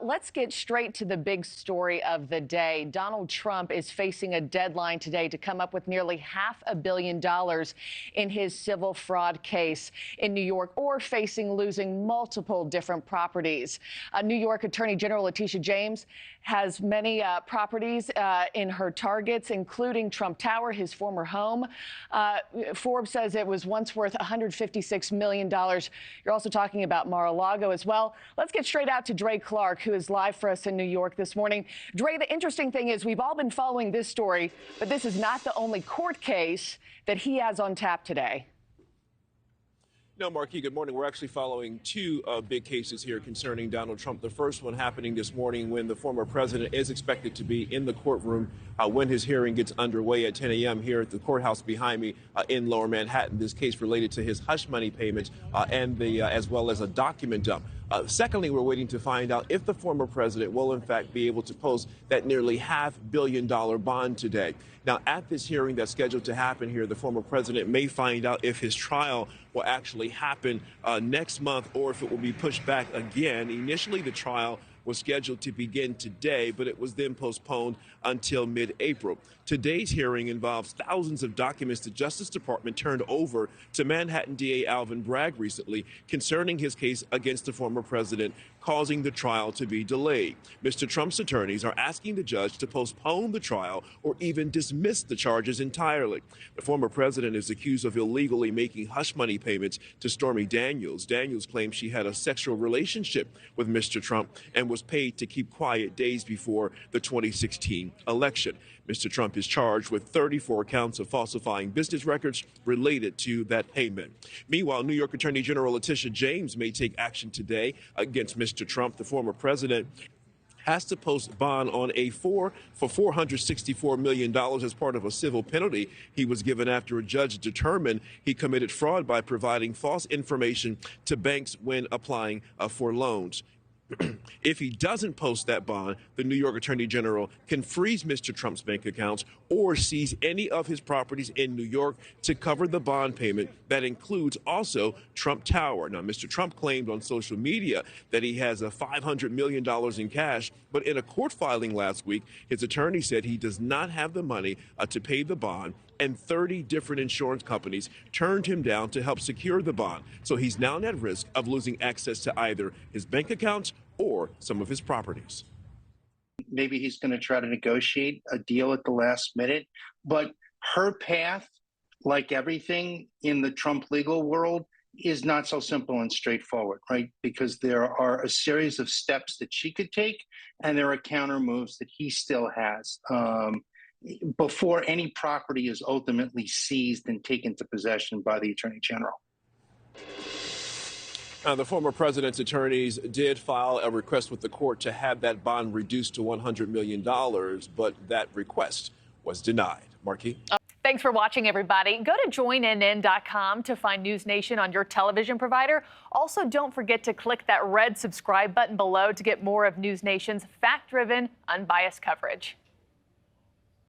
Let's get straight to the big story of the day. Donald Trump is facing a deadline today to come up with nearly $500 million in his civil fraud case in New York, or facing losing multiple different properties. New York Attorney General Letitia James has many properties in her targets, including Trump Tower, his former home. Forbes says it was once worth $156 million. You're also talking about Mar-a-Lago as well. Let's get straight out to Dre Clark, who is live for us in New York this morning. Dre, the interesting thing is we've all been following this story, but this is not the only court case that he has on tap today. No, Markie, good morning. We're actually following two big cases here concerning Donald Trump. The first one happening this morning when the former president is expected to be in the courtroom when his hearing gets underway at 10 a.m. here at the courthouse behind me in Lower Manhattan. This case related to his hush money payments and as well as a document dump. Secondly, we're waiting to find out if the former president will, in fact, be able to post that nearly $500 million bond today. Now, at this hearing that's scheduled to happen here, the former president may find out if his trial will actually happen next month or if it will be pushed back again. Initially, the trial was scheduled to begin today, but it was then postponed until mid-April. Today's hearing involves thousands of documents the Justice Department turned over to Manhattan DA Alvin Bragg recently concerning his case against the former president, causing the trial to be delayed. Mr. Trump's attorneys are asking the judge to postpone the trial or even dismiss the charges entirely. The former president is accused of illegally making hush money payments to Stormy Daniels. Daniels claims she had a sexual relationship with Mr. Trump and was paid to keep quiet days before the 2016 election. Mr. Trump is charged with 34 counts of falsifying business records related to that payment. Meanwhile, New York Attorney General Letitia James may take action today against Mr. Trump. The former president has to post bond on for $464 million as part of a civil penalty he was given after a judge determined he committed fraud by providing false information to banks when applying for loans. If he doesn't post that bond, the New York Attorney General can freeze Mr. Trump's bank accounts or seize any of his properties in New York to cover the bond payment. That includes also Trump Tower. Now, Mr. Trump claimed on social media that he has $500 million in cash, but in a court filing last week, his attorney said he does not have the money to pay the bond, and 30 different insurance companies turned him down to help secure the bond. So he's now at risk of losing access to either his bank accounts or some of his properties. Maybe he's going to try to negotiate a deal at the last minute, but her path, like everything in the Trump legal world, is not so simple and straightforward, right? Because there are a series of steps that she could take, and there are counter moves that he still has. Before any property is ultimately seized and taken to possession by the Attorney General. The former president's attorneys did file a request with the court to have that bond reduced to $100 million, but that request was denied. Markie? Thanks for watching, everybody. Go to joinnn.com to find NewsNation on your television provider. Also, don't forget to click that red subscribe button below to get more of NewsNation's fact-driven, unbiased coverage.